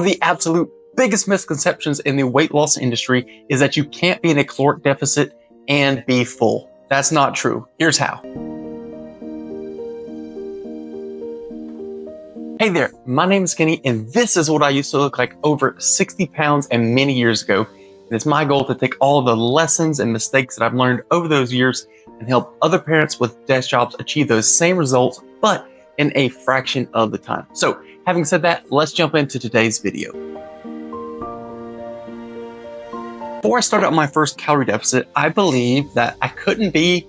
of the absolute biggest misconceptions in the weight loss industry is that you can't be in a caloric deficit and be full. That's not true. Here's how. Hey there, my name is Kenny, and this is what I used to look like over 60 pounds and many years ago. And it's my goal to take all the lessons and mistakes that I've learned over those years and help other parents with desk jobs achieve those same results, but in a fraction of the time. So having said that, let's jump into today's video. Before I started on my first calorie deficit, I believed that I couldn't be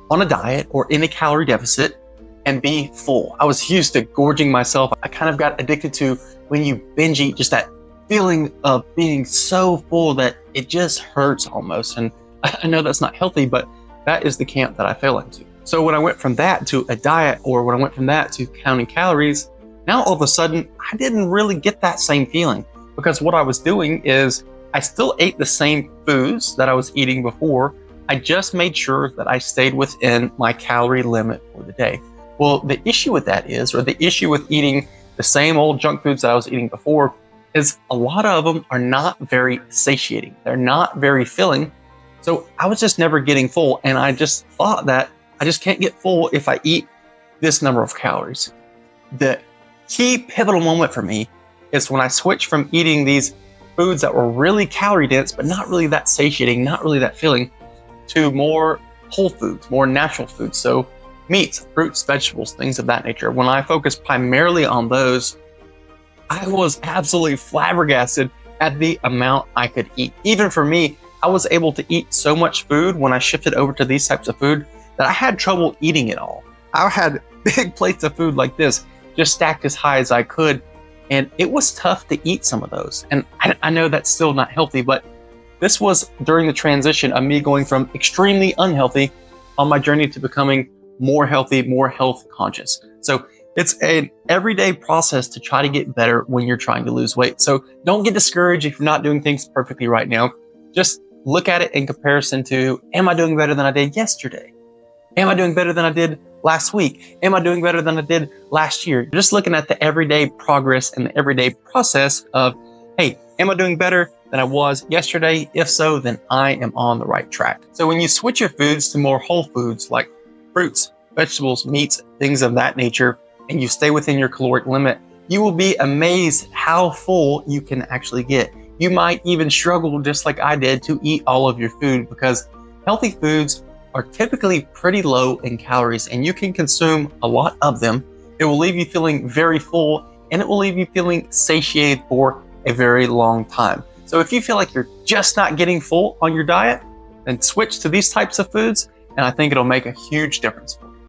on a diet or in a calorie deficit and be full. I was used to gorging myself. I kind of got addicted to when you binge eat, just that feeling of being so full that it just hurts almost. And I know that's not healthy, but that is the camp that I fell into. So when I went from that to a diet, or when I went from that to counting calories, now all of a sudden, I didn't really get that same feeling, because what I was doing is I still ate the same foods that I was eating before. I just made sure that I stayed within my calorie limit for the day. Well, the issue with that is, or the issue with eating the same old junk foods that I was eating before, is a lot of them are not very satiating. They're not very filling. So I was just never getting full. And I just thought that I just can't get full if I eat this number of calories. The key pivotal moment for me is when I switched from eating these foods that were really calorie dense, but not really that satiating, not really that filling, to more whole foods, more natural foods. So meats, fruits, vegetables, things of that nature. When I focused primarily on those, I was absolutely flabbergasted at the amount I could eat. Even for me, I was able to eat so much food when I shifted over to these types of food that I had trouble eating it all. I had big plates of food like this, just stacked as high as I could, and it was tough to eat some of those. And I know that's still not healthy, but this was during the transition of me going from extremely unhealthy on my journey to becoming more healthy, more health conscious. So it's an everyday process to try to get better when you're trying to lose weight. So don't get discouraged if you're not doing things perfectly right now. Just look at it in comparison to, am I doing better than I did yesterday? Am I doing better than I did last week? Am I doing better than I did last year? You're just looking at the everyday progress and the everyday process of, hey, am I doing better than I was yesterday? If so, then I am on the right track. So when you switch your foods to more whole foods like fruits, vegetables, meats, things of that nature, and you stay within your caloric limit, you will be amazed how full you can actually get. You might even struggle, just like I did, to eat all of your food, because healthy foods are typically pretty low in calories and you can consume a lot of them. It will leave you feeling very full, and it will leave you feeling satiated for a very long time. So if you feel like you're just not getting full on your diet, then switch to these types of foods, and I think it'll make a huge difference.